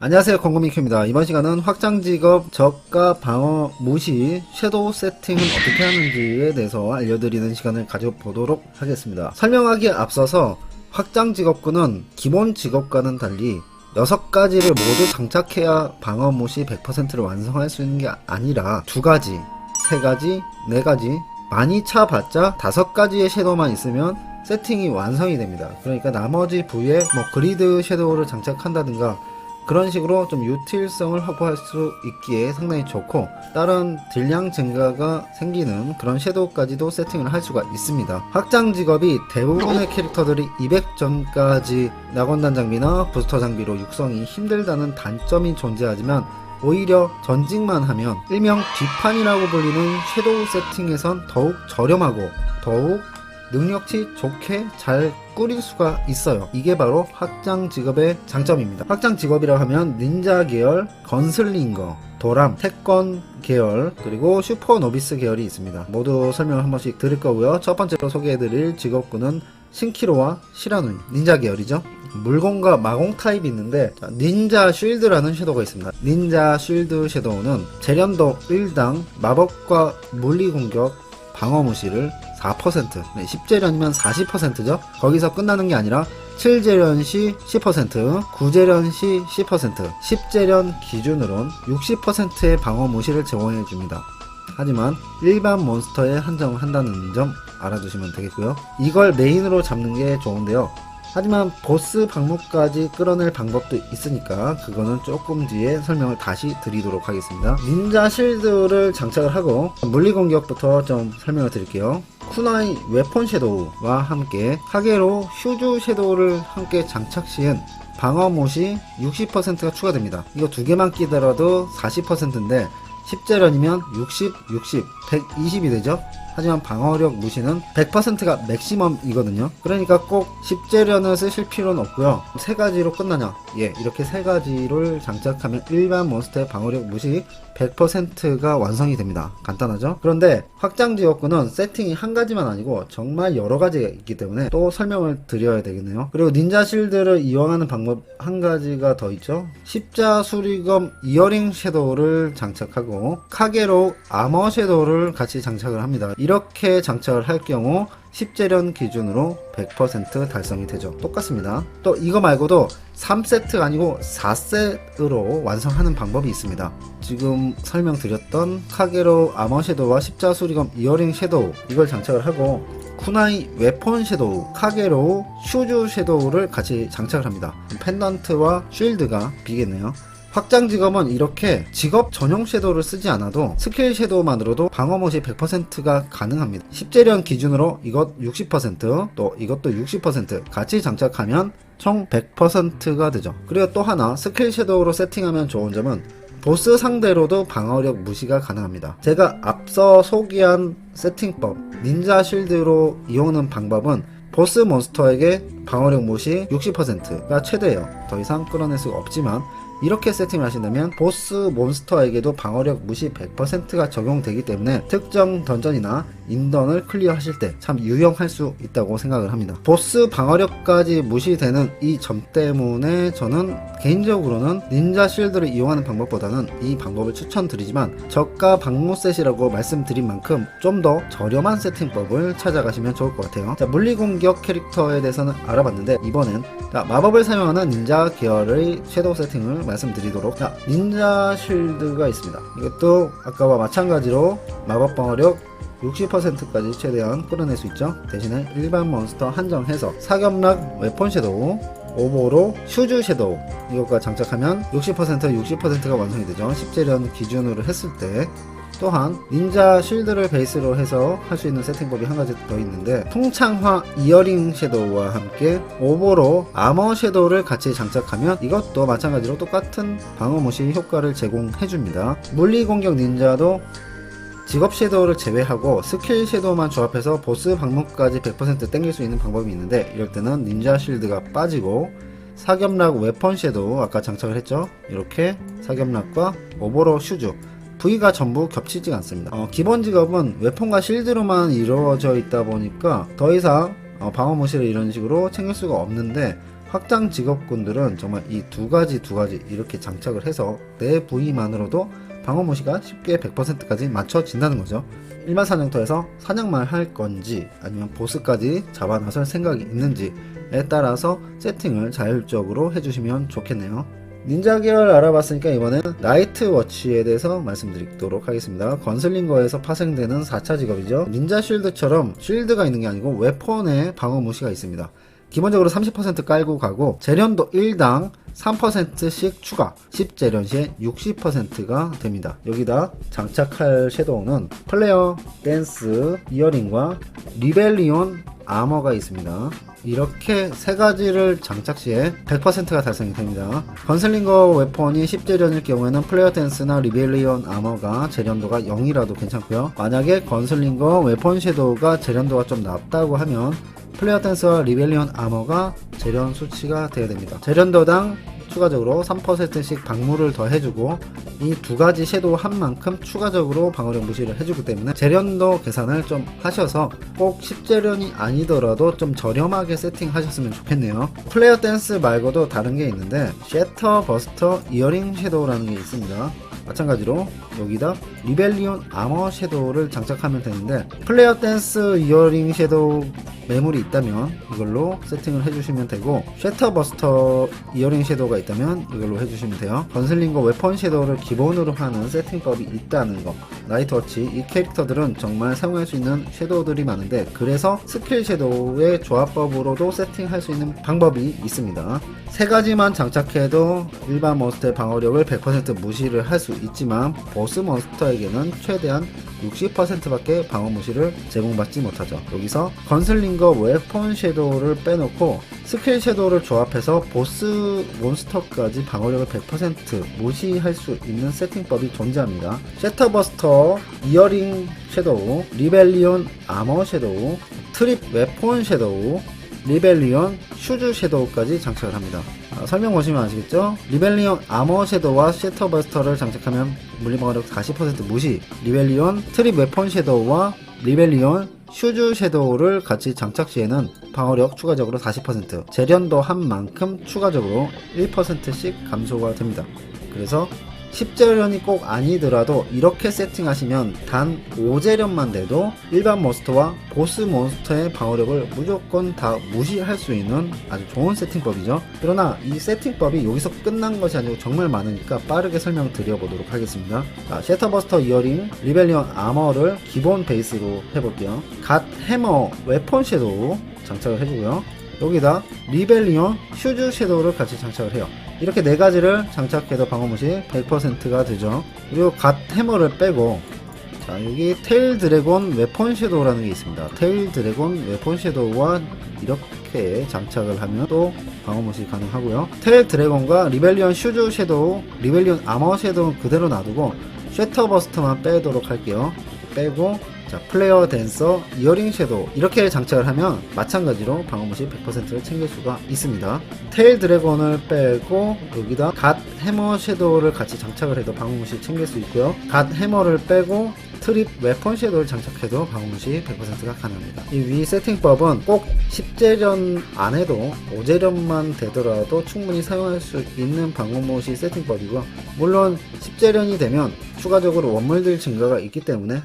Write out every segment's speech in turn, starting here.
안녕하세요, 건고민큐입니다. 이번 시간은 확장직업 저가 방어 무시 섀도우 세팅은 어떻게 하는지에 대해서 알려드리는 시간을 가져보도록 하겠습니다. 설명하기에 앞서서 확장직업군은 기본 직업과는 달리 6가지를 모두 장착해야 방어 무시 100%를 완성할 수 있는 게 아니라 2가지, 3가지, 4가지, 많이 차봤자 5가지의 섀도우만 있으면 세팅이 완성이 됩니다. 그러니까 나머지 부위에 그리드 섀도우를 장착한다든가 그런 식으로 좀 유틸성을 확보할 수 있기에 상당히 좋고, 다른 딜량 증가가 생기는 그런 섀도우까지도 세팅을 할 수가 있습니다. 확장 직업이 대부분의 캐릭터들이 200점까지 낙원단 장비나 부스터 장비로 육성이 힘들다는 단점이 존재하지만, 오히려 전직만 하면 일명 뒷판이라고 불리는 섀도우 세팅에선 더욱 저렴하고 더욱 능력치 좋게 잘 꾸릴 수가 있어요. 이게 바로 확장 직업의 장점입니다. 확장 직업이라 하면 닌자 계열, 건슬링거, 도람, 태권 계열, 그리고 슈퍼 노비스 계열이 있습니다. 모두 설명을 한 번씩 드릴 거고요. 첫 번째로 소개해드릴 직업군은 신키로와 시라누이, 닌자 계열이죠. 물공과 마공 타입이 있는데, 닌자 쉴드라는 섀도우가 있습니다. 닌자 쉴드 섀도우는 재련도 1당 마법과 물리공격 방어 무시를 4%, 10재련이면 40%죠. 거기서 끝나는 게 아니라 7재련 시 10%, 9재련 시 10%, 10재련 기준으론 60%의 방어 무시를 제공해 줍니다. 하지만 일반 몬스터에 한정한다는 점 알아두시면 되겠고요. 이걸 메인으로 잡는 게 좋은데요. 하지만 보스 방목까지 끌어낼 방법도 있으니까 그거는 조금 뒤에 설명을 다시 드리도록 하겠습니다. 닌자 실드를 장착을 하고 물리공격부터 좀 설명을 드릴게요. 쿠나이 웨폰 섀도우와 함께 카게로 슈즈 섀도우를 함께 장착 시엔 방어 무시 60%가 추가됩니다. 이거 두 개만 끼더라도 40%인데 10재련이면 60, 60, 120이 되죠. 하지만 방어력 무시는 100%가 맥시멈이거든요. 그러니까 꼭 10재련을 쓰실 필요는 없고요. 3가지로 끝나냐? 예, 이렇게 3가지를 장착하면 일반 몬스터의 방어력 무시 100%가 완성이 됩니다. 간단하죠? 그런데 확장 지역군은 세팅이 한 가지만 아니고 정말 여러 가지가 있기 때문에 또 설명을 드려야 되겠네요. 그리고 닌자 실드를 이용하는 방법 한 가지가 더 있죠. 십자 수리검 이어링 섀도우를 장착하고 카게로 아머 섀도우를 같이 장착을 합니다. 이렇게 장착을 할 경우 10재련 기준으로 100% 달성이 되죠. 똑같습니다. 또 이거 말고도 3세트가 아니고 4셋으로 완성하는 방법이 있습니다. 지금 설명드렸던 카게로 아머 섀도우와 십자 수리검 이어링 섀도우, 이걸 장착을 하고 쿠나이 웨폰 섀도우, 카게로 슈즈 섀도우를 같이 장착을 합니다. 펜던트와 쉴드가 비겠네요. 확장 직업은 이렇게 직업 전용 섀도우를 쓰지 않아도 스킬 섀도우만으로도 방어 무시 100%가 가능합니다. 10재련 기준으로 이것 60%, 또 이것도 60% 같이 장착하면 총 100%가 되죠. 그리고 또 하나 스킬 섀도우로 세팅하면 좋은 점은 보스 상대로도 방어력 무시가 가능합니다. 제가 앞서 소개한 세팅법 닌자 실드로 이용하는 방법은 보스 몬스터에게 방어력 무시 60%가 최대예요. 더 이상 끌어낼 수가 없지만 이렇게 세팅을 하신다면 보스 몬스터에게도 방어력 무시 100%가 적용되기 때문에 특정 던전이나 인던을 클리어 하실 때 참 유용할 수 있다고 생각을 합니다. 보스 방어력까지 무시되는 이 점 때문에 저는 개인적으로는 닌자 실드를 이용하는 방법보다는 이 방법을 추천드리지만, 저가 방무셋이라고 말씀드린 만큼 좀 더 저렴한 세팅법을 찾아가시면 좋을 것 같아요. 자, 물리공격 캐릭터에 대해서는 알아봤는데, 이번엔 마법을 사용하는 닌자 계열의 섀도우 세팅을 말씀드리도록. 자, 닌자 쉴드가 있습니다. 이것도 아까와 마찬가지로 마법 방어력 60%까지 최대한 끌어낼 수 있죠. 대신에 일반 몬스터 한정해서 사격락 웨폰 섀도우, 오보로 슈즈 섀도우, 이것과 장착하면 60%가 완성이 되죠. 10재련 기준으로 했을 때. 또한 닌자 쉴드를 베이스로 해서 할 수 있는 세팅법이 한 가지 더 있는데, 풍창화 이어링 섀도우와 함께 오보로 아머 섀도우를 같이 장착하면 이것도 마찬가지로 똑같은 방어 무시 효과를 제공해줍니다. 물리공격 닌자도 직업 섀도우를 제외하고 스킬 섀도우만 조합해서 보스 방목까지 100% 땡길 수 있는 방법이 있는데, 이럴 때는 닌자 쉴드가 빠지고 사격락 웨폰 섀도우 아까 장착을 했죠. 이렇게 사격락과 오보로 슈즈 부위가 전부 겹치지 않습니다. 기본 직업은 웨폰과 실드로만 이루어져 있다 보니까 더 이상 방어 무시를 이런 식으로 챙길 수가 없는데, 확장 직업군들은 정말 이 두 가지 이렇게 장착을 해서 내 부위만으로도 방어 무시가 쉽게 100%까지 맞춰진다는 거죠. 일반 사냥터에서 사냥만 할 건지 아니면 보스까지 잡아 나설 생각이 있는지에 따라서 세팅을 자율적으로 해주시면 좋겠네요. 닌자 계열 알아봤으니까 이번엔 나이트 워치에 대해서 말씀드리도록 하겠습니다. 건슬링거에서 파생되는 4차 직업이죠. 닌자 쉴드처럼 쉴드가 있는 게 아니고 웨폰에 방어 무시가 있습니다. 기본적으로 30% 깔고 가고 재련도 1당 3%씩 추가, 10재련 시에 60%가 됩니다. 여기다 장착할 섀도우는 플레어 댄스 이어링과 리벨리온 아머가 있습니다. 이렇게 세 가지를 장착 시에 100%가 달성이 됩니다. 건슬링거 웨폰이 10재련일 경우에는 플레어 댄스나 리벨리온 아머가 재련도가 0이라도 괜찮고요. 만약에 건슬링거 웨폰 섀도우가 재련도가 좀 낮다고 하면 플레어 댄스와 리벨리온 아머가 재련 수치가 되어야 됩니다. 재련도당 추가적으로 3%씩 방물을 더 해주고 이 두 가지 섀도우 한 만큼 추가적으로 방어력 무시를 해주기 때문에 재련도 계산을 좀 하셔서 꼭 10재련이 아니더라도 좀 저렴하게 세팅하셨으면 좋겠네요. 플레어 댄스 말고도 다른 게 있는데 셔터 버스터 이어링 섀도우라는 게 있습니다. 마찬가지로 여기다 리벨리온 아머 섀도우를 장착하면 되는데 플레어 댄스 이어링 섀도우 매물이 있다면 이걸로 세팅을 해주시면 되고 셔터 버스터 이어링 섀도우가 있다면 이걸로 해주시면 돼요. 건슬링거 웨폰 섀도우를 기본으로 하는 세팅법이 있다는 거. 나이트워치 이 캐릭터들은 정말 사용할 수 있는 섀도우들이 많은데 그래서 스킬 섀도우의 조합법으로도 세팅할 수 있는 방법이 있습니다. 세 가지만 장착해도 일반 몬스터의 방어력을 100% 무시를 할 수 있지만 보스 몬스터에게는 최대한 60%밖에 방어 무시를 제공받지 못하죠. 여기서 건슬링거 웨폰 섀도우를 빼놓고 스킬 섀도우를 조합해서 보스 몬스터까지 방어력을 100% 무시할 수 있는 세팅법이 존재합니다. 셔터버스터 이어링 섀도우, 리벨리온 아머 섀도우, 트립 웨폰 섀도우, 리벨리온 슈즈 섀도우까지 장착을 합니다. 설명 보시면 아시겠죠? 리벨리온 아머 섀도우와 셔터버스터를 장착하면 물리방어력 40% 무시, 리벨리온 트립 웨폰 섀도우와 리벨리온 슈즈 섀도우를 같이 장착 시에는 방어력 추가적으로 40%, 재련도 한 만큼 추가적으로 1%씩 감소가 됩니다. 그래서 10재련이 꼭 아니더라도 이렇게 세팅하시면 단 5재련만 돼도 일반 몬스터와 보스 몬스터의 방어력을 무조건 다 무시할 수 있는 아주 좋은 세팅법이죠. 그러나 이 세팅법이 여기서 끝난 것이 아니고 정말 많으니까 빠르게 설명드려보도록 하겠습니다. 자, 셔터버스터 이어링, 리벨리온 아머를 기본 베이스로 해볼게요. 갓 해머 웨폰 섀도우 장착을 해주고요. 여기다 리벨리온 슈즈 섀도우를 같이 장착을 해요. 이렇게 네 가지를 장착해도 방어무시 100%가 되죠. 그리고 갓 해머를 빼고 자 여기 테일 드래곤 웨폰 섀도우라는 게 있습니다. 테일 드래곤 웨폰 섀도우와 이렇게 장착을 하면 또 방어무시 가능하고요. 테일 드래곤과 리벨리온 슈즈 섀도우, 리벨리온 아머 섀도우는 그대로 놔두고 셔터버스터만 빼도록 할게요. 빼고 자 플레어 댄서 이어링 섀도우 이렇게 장착을 하면 마찬가지로 방어무시 100%를 챙길 수가 있습니다. 테일 드래곤을 빼고 여기다 갓 해머 섀도우를 같이 장착을 해도 방어무시 챙길 수 있고요. 갓 해머를 빼고 트립 웨폰 섀도우를 장착해도 방어무시 100%가 가능합니다. 이 위 세팅법은 꼭 10재련 안 해도 5재련만 되더라도 충분히 사용할 수 있는 방어무시 세팅법이고 물론 10재련이 되면 추가적으로 원물들 증가가 있기 때문에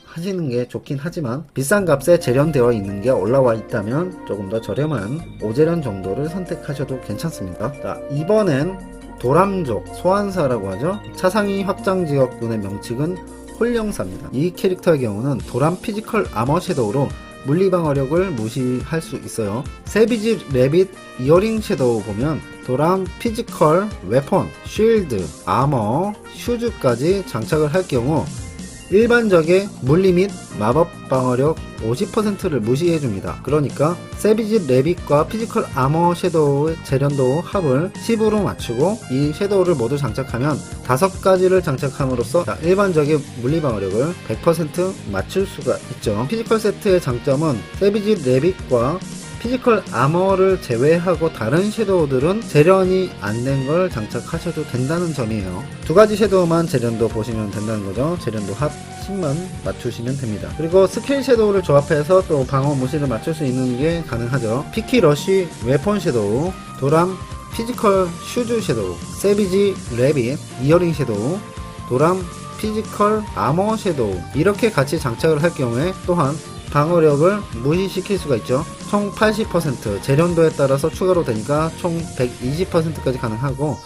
하시는 게 좋긴 하지만 비싼 값에 재련되어 있는 게 올라와 있다면 조금 더 저렴한 5재련 정도를 선택하셔도 괜찮습니다. 자, 이번엔 도람족 소환사라고 하죠. 차상위 확장 지역군의 명칭은 홀령사입니다. 이 캐릭터의 경우는 도람 피지컬 아머 섀도우로 물리방어력을 무시할 수 있어요. 세비지 레빗 이어링 섀도우 보면 도람 피지컬 웨폰, 쉴드, 아머, 슈즈까지 장착을 할 경우 일반적의 물리 및 마법 방어력 50%를 무시해줍니다. 그러니까 세비지 레빗과 피지컬 아머 섀도우의 재련도 합을 10으로 맞추고 이 섀도우를 모두 장착하면 5가지를 장착함으로써 일반적의 물리 방어력을 100% 맞출 수가 있죠. 피지컬 세트의 장점은 세비지 레빗과 피지컬 아머를 제외하고 다른 섀도우들은 재련이 안 된 걸 장착하셔도 된다는 점이에요. 두 가지 섀도우만 재련도 보시면 된다는 거죠. 재련도 합 10만 맞추시면 됩니다. 그리고 스킬 섀도우를 조합해서 또 방어 무시를 맞출 수 있는 게 가능하죠. 피키 러쉬 웨폰 섀도우, 도람 피지컬 슈즈 섀도우, 세비지 레빗 이어링 섀도우, 도람 피지컬 아머 섀도우, 이렇게 같이 장착을 할 경우에 또한 방어력을 무시시킬 수가 있죠. 총 80%, 재련도에 따라서 추가로 되니까 총 120%까지 가능하고,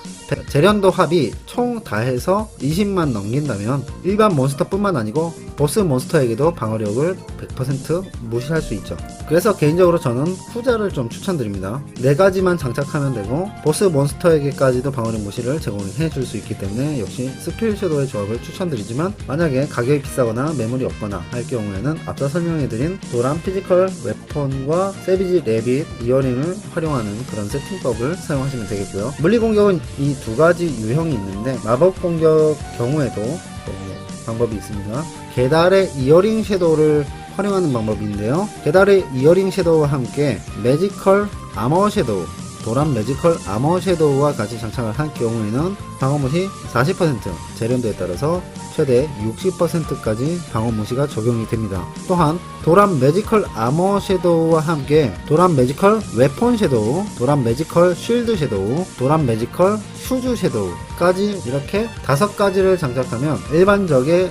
재련도 합이 총 다 해서 20만 넘긴다면 일반 몬스터 뿐만 아니고 보스 몬스터에게도 방어력을 100% 무시할 수 있죠. 그래서 개인적으로 저는 후자를 좀 추천드립니다. 4가지만 장착하면 되고 보스 몬스터에게까지도 방어력 무시를 제공해 줄 수 있기 때문에 역시 스킬 섀도우의 조합을 추천드리지만, 만약에 가격이 비싸거나 매물이 없거나 할 경우에는 앞서 설명해드린 도람 피지컬 웨폰과 세비지 레빗 이어링을 활용하는 그런 세팅법을 사용하시면 되겠고요. 물리 공격은 이 두 가지 유형이 있는데, 마법 공격 경우에도 방법이 있습니다. 계달의 이어링 섀도우를 활용하는 방법인데요. 계달의 이어링 섀도우와 함께 매지컬 아머 섀도우, 도람 매지컬 아머 섀도우와 같이 장착을 할 경우에는 방어무시 40%, 재련도에 따라서 최대 60%까지 방어무시가 적용이 됩니다. 또한 도람 매지컬 아머 섀도우와 함께 도람 매지컬 웨폰 섀도우, 도람 매지컬 쉴드 섀도우, 도람 매지컬 슈즈 섀도우까지 이렇게 5가지를 장착하면 일반적의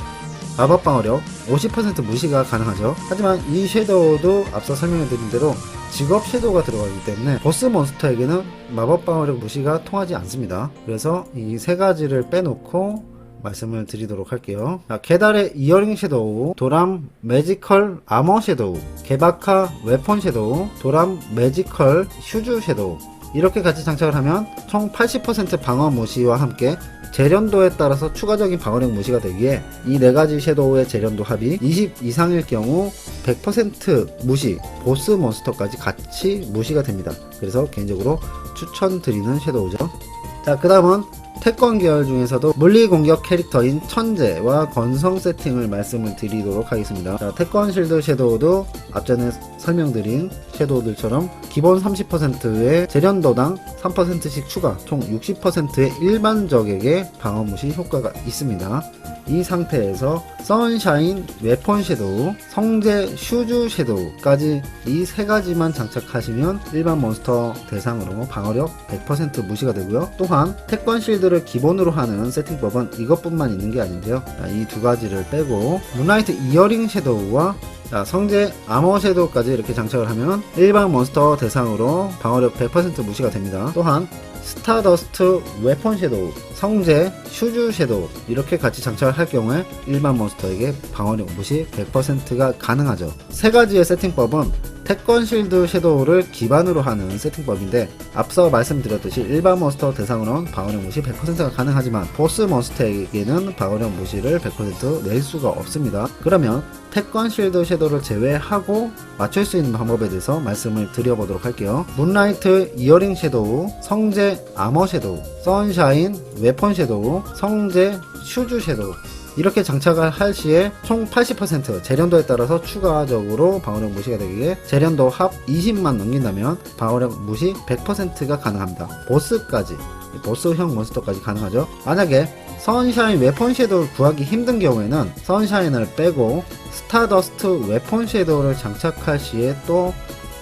마법 방어력 50% 무시가 가능하죠. 하지만 이 섀도우도 앞서 설명해드린 대로 직업 섀도우가 들어가기 때문에 보스 몬스터에게는 마법 방어력 무시가 통하지 않습니다. 그래서 이 3가지를 빼놓고 말씀을 드리도록 할게요. 계달의 이어링 섀도우, 도람 매지컬 아머 섀도우, 개바카 웨폰 섀도우, 도람 매지컬 슈즈 섀도우, 이렇게 같이 장착을 하면 총 80% 방어 무시와 함께 재련도에 따라서 추가적인 방어력 무시가 되기에 이 4가지 섀도우의 재련도 합이 20 이상일 경우 100% 무시, 보스 몬스터까지 같이 무시가 됩니다. 그래서 개인적으로 추천드리는 섀도우죠. 자, 그 다음은 태권 계열 중에서도 물리 공격 캐릭터인 천재와 건성 세팅을 말씀을 드리도록 하겠습니다. 자, 태권 실드 섀도우도 앞전에 설명드린 섀도우들처럼 기본 30%의 재련도당 3%씩 추가, 총 60%의 일반적에게 방어 무시 효과가 있습니다. 이 상태에서 선샤인 웨폰 섀도우, 성재 슈즈 섀도우까지 이 3가지만 장착하시면 일반 몬스터 대상으로 방어력 100% 무시가 되고요. 또한 태권 실드를 기본으로 하는 세팅법은 이것뿐만 있는 게 아닌데요. 이 2가지를 빼고 문라이트 이어링 섀도우와 성재 아머 섀도우까지 이렇게 장착을 하면 일반 몬스터 대상으로 방어력 100% 무시가 됩니다. 또한 스타더스트 웨폰 섀도우, 성재 슈즈 섀도우 이렇게 같이 장착을 할 경우에 일반 몬스터에게 방어력 무시 100%가 가능하죠. 3가지의 세팅법은 태권 실드 섀도우를 기반으로 하는 세팅법인데, 앞서 말씀드렸듯이 일반 몬스터 대상으로는 방어력 무시 100%가 가능하지만 보스 몬스터에게는 방어력 무시를 100% 낼 수가 없습니다. 그러면 태권 실드 섀도우를 제외하고 맞출 수 있는 방법에 대해서 말씀을 드려보도록 할게요. 문라이트 이어링 섀도우, 성재 아머 섀도우, 선샤인 웨폰 섀도우, 성재 슈즈 섀도우 이렇게 장착을 할 시에 총 80% 재련도에 따라서 추가적으로 방어력 무시가 되기에 재련도 합 20만 넘긴다면 방어력 무시 100%가 가능합니다. 보스까지, 보스형 몬스터까지 가능하죠. 만약에 선샤인 웨폰 섀도우를 구하기 힘든 경우에는 선샤인을 빼고 스타더스트 웨폰 섀도우를 장착할 시에 또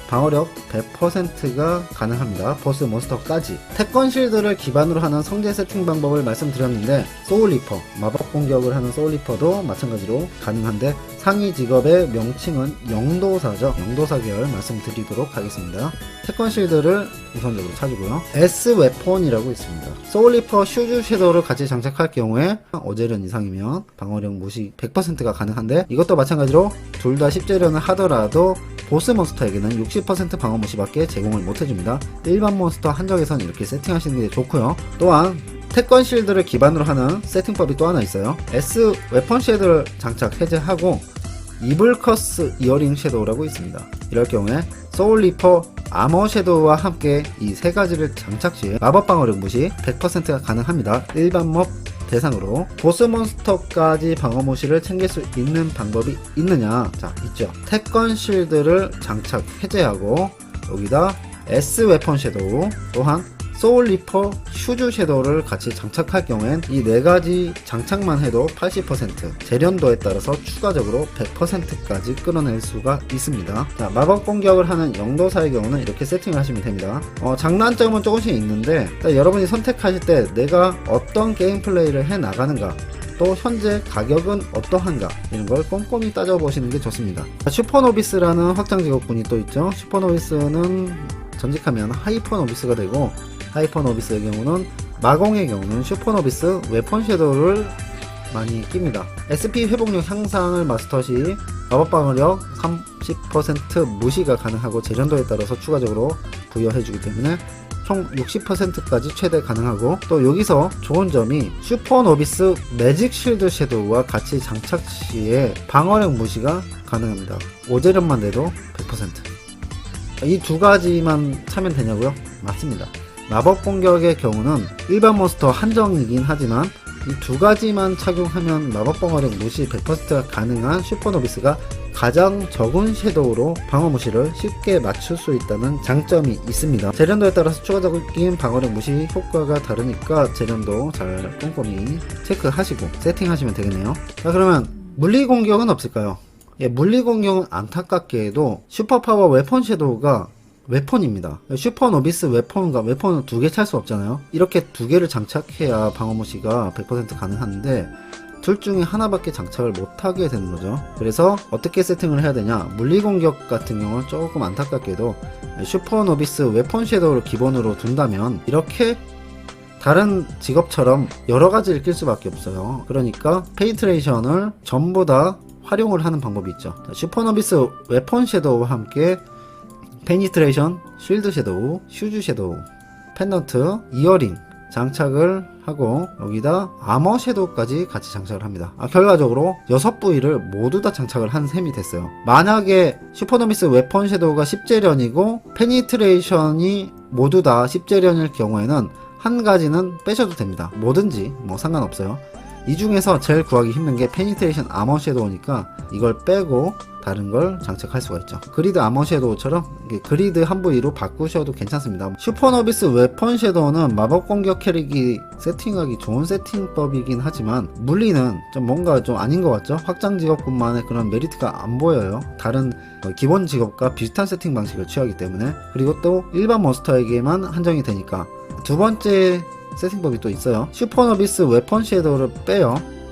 방어력 100%가 가능합니다. 보스 몬스터까지. 태권 실드를 기반으로 하는 성재 세팅 방법을 말씀드렸는데, 소울리퍼, 마법 공격을 하는 소울리퍼도 마찬가지로 가능한데 상위 직업의 명칭은 영도사죠. 영도사 계열 말씀드리도록 하겠습니다. 태권 실드를 우선적으로 찾고요. S 웨폰이라고 있습니다. 소울리퍼 슈즈 섀도우를 같이 장착할 경우에 어제련 이상이면 방어력 무시 100%가 가능한데, 이것도 마찬가지로 둘 다 10재련을 하더라도 보스 몬스터에게는 60% 방어 무시밖에 제공을 못해줍니다. 일반 몬스터 한정에선 이렇게 세팅하시는 게 좋고요. 또한 태권 실드를 기반으로 하는 세팅법이 또 하나 있어요. S 웨폰 섀도우를 장착 해제하고 이블커스 이어링 섀도우라고 있습니다. 이럴 경우에 소울리퍼 아머 섀도우와 함께 이 3가지를 장착 시에 마법 방어력 무시 100%가 가능합니다. 일반 몹 대상으로. 보스 몬스터까지 방어 무시를 챙길 수 있는 방법이 있느냐? 자, 있죠. 태권 실드를 장착 해제하고 여기다 S 웨폰 섀도우 또한 소울 리퍼 슈즈 섀도우를 같이 장착할 경우엔 이 4가지 장착만 해도 80%, 재련도에 따라서 추가적으로 100%까지 끌어낼 수가 있습니다. 자, 마법 공격을 하는 영도사의 경우는 이렇게 세팅을 하시면 됩니다. 장단점은 조금씩 있는데 여러분이 선택하실 때 내가 어떤 게임 플레이를 해 나가는가, 또 현재 가격은 어떠한가, 이런 걸 꼼꼼히 따져보시는 게 좋습니다. 슈퍼노비스라는 확장 직업군이 또 있죠. 슈퍼노비스는 전직하면 하이퍼노비스가 되고, 하이퍼노비스의 경우는 마공의 경우는 슈퍼노비스 웨폰 섀도우를 많이 낍니다. SP 회복력 향상을 마스터 시 마법 방어력 30% 무시가 가능하고 재련도에 따라서 추가적으로 부여해주기 때문에 총 60%까지 최대 가능하고, 또 여기서 좋은 점이 슈퍼노비스 매직 쉴드 섀도우와 같이 장착 시에 방어력 무시가 가능합니다. 오재련만 돼도 100%. 이 두 가지만 차면 되냐고요? 맞습니다. 마법 공격의 경우는 일반 몬스터 한정이긴 하지만 이 두 가지만 착용하면 마법 방어력 무시 100%가 가능한 슈퍼노비스가 가장 적은 섀도우로 방어 무시를 쉽게 맞출 수 있다는 장점이 있습니다. 재련도에 따라서 추가적인 방어력 무시 효과가 다르니까 재련도 잘 꼼꼼히 체크하시고 세팅하시면 되겠네요. 자, 그러면 물리 공격은 없을까요? 예, 물리 공격은 안타깝게도 슈퍼파워 웨폰 섀도우가 웨폰입니다. 슈퍼노비스 웨폰과 웨폰은 두 개 찰 수 없잖아요. 이렇게 두 개를 장착해야 방어무시가 100% 가능한데 둘 중에 하나밖에 장착을 못하게 되는 거죠. 그래서 어떻게 세팅을 해야 되냐, 물리공격 같은 경우는 조금 안타깝게도 슈퍼노비스 웨폰 섀도우를 기본으로 둔다면 이렇게 다른 직업처럼 여러가지를 낄 수밖에 없어요. 그러니까 페니트레이션을 전부 다 활용을 하는 방법이 있죠. 슈퍼노비스 웨폰 섀도우와 함께 페니트레이션, 쉴드 섀도우, 슈즈 섀도우, 펜던트, 이어링 장착을 하고 여기다 아머 섀도우까지 같이 장착을 합니다. 결과적으로 6부위를 모두 다 장착을 한 셈이 됐어요. 만약에 슈퍼노비스 웨폰 섀도우가 10재련이고 페니트레이션이 모두 다 10재련일 경우에는 한 가지는 빼셔도 됩니다. 뭐든지 뭐 상관없어요. 이 중에서 제일 구하기 힘든 게 페니트레이션 아머 섀도우니까 이걸 빼고 다른 걸 장착할 수가 있죠. 그리드 아머 섀도우처럼 그리드 한 부위로 바꾸셔도 괜찮습니다. 슈퍼노비스 웨폰 섀도우는 마법 공격 캐릭이 세팅하기 좋은 세팅법이긴 하지만 물리는 좀 뭔가 좀 아닌 것 같죠? 확장 직업군만의 그런 메리트가 안 보여요. 다른 기본 직업과 비슷한 세팅 방식을 취하기 때문에. 그리고 또 일반 몬스터에게만 한정이 되니까. 두 번째 세팅법이 또 있어요. 슈퍼노비스 웨폰 섀도우를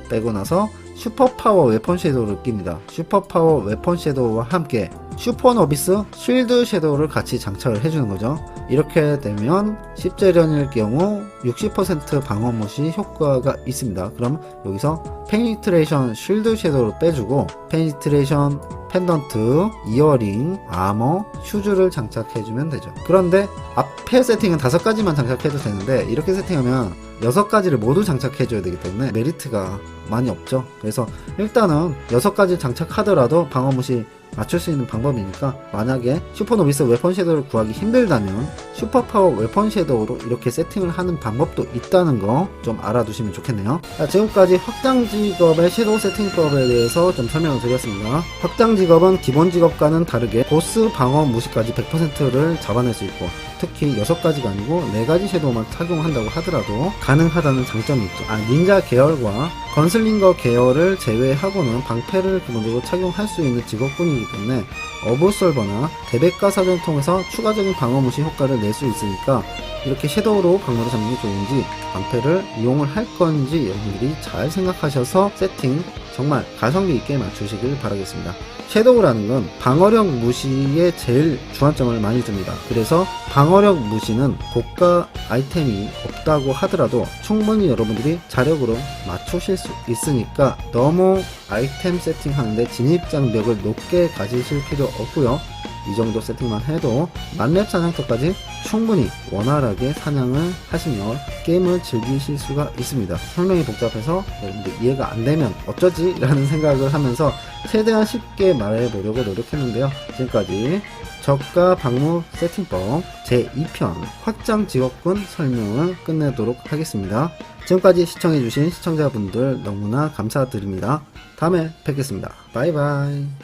빼고 나서 슈퍼파워 웨폰 섀도우를 낍니다. 슈퍼파워 웨폰 섀도우와 함께 슈퍼노비스 쉴드 섀도우를 같이 장착을 해주는 거죠. 이렇게 되면 10재련일 경우 60% 방어 무시 효과가 있습니다. 그럼 여기서 페니트레이션 쉴드 섀도우를 빼주고 페니트레이션 펜던트, 이어링, 아머, 슈즈를 장착해주면 되죠. 그런데 앞에 세팅은 5가지만 장착해도 되는데 이렇게 세팅하면 6가지를 모두 장착해줘야 되기 때문에 메리트가 많이 없죠. 그래서 일단은 6가지 장착하더라도 방어무시 맞출 수 있는 방법이니까 만약에 슈퍼노비스 웨폰 섀도우를 구하기 힘들다면 슈퍼파워 웨폰 섀도우로 이렇게 세팅을 하는 방법도 있다는 거 좀 알아두시면 좋겠네요. 자, 지금까지 확장 직업의 섀도우 세팅법에 대해서 좀 설명을 드렸습니다. 확장 직업은 기본 직업과는 다르게 보스 방어 무시까지 100%를 잡아낼 수 있고 특히 6가지가 아니고 4가지 섀도우만 착용한다고 하더라도 가능하다는 장점이 있죠. 닌자 계열과 건슬링거 계열을 제외하고는 방패를 기본적으로 착용할 수 있는 직업군이기 때문에 어부솔버나 대백과 사전을 통해서 추가적인 방어 무시 효과를 낼 수 있으니까 이렇게 섀도우로 방어를 잡는 게 좋은지 방패를 이용을 할 건지 여러분들이 잘 생각하셔서 세팅 정말 가성비 있게 맞추시길 바라겠습니다. 섀도우라는 건 방어력 무시에 제일 주안점을 많이 줍니다. 그래서 방어력 무시는 고가 아이템이 없다고 하더라도 충분히 여러분들이 자력으로 맞추실 수 있으니까 너무 아이템 세팅하는데 진입장벽을 높게 가지실 필요 없고요. 이 정도 세팅만 해도 만렙 사냥터까지 충분히 원활하게 사냥을 하시며 게임을 즐기실 수가 있습니다. 설명이 복잡해서 여러분들 이해가 안 되면 어쩌지? 라는 생각을 하면서 최대한 쉽게 말해보려고 노력했는데요. 지금까지 저가 방무 세팅법 제2편 확장 직업군 설명을 끝내도록 하겠습니다. 지금까지 시청해주신 시청자분들 너무나 감사드립니다. 다음에 뵙겠습니다. 바이바이.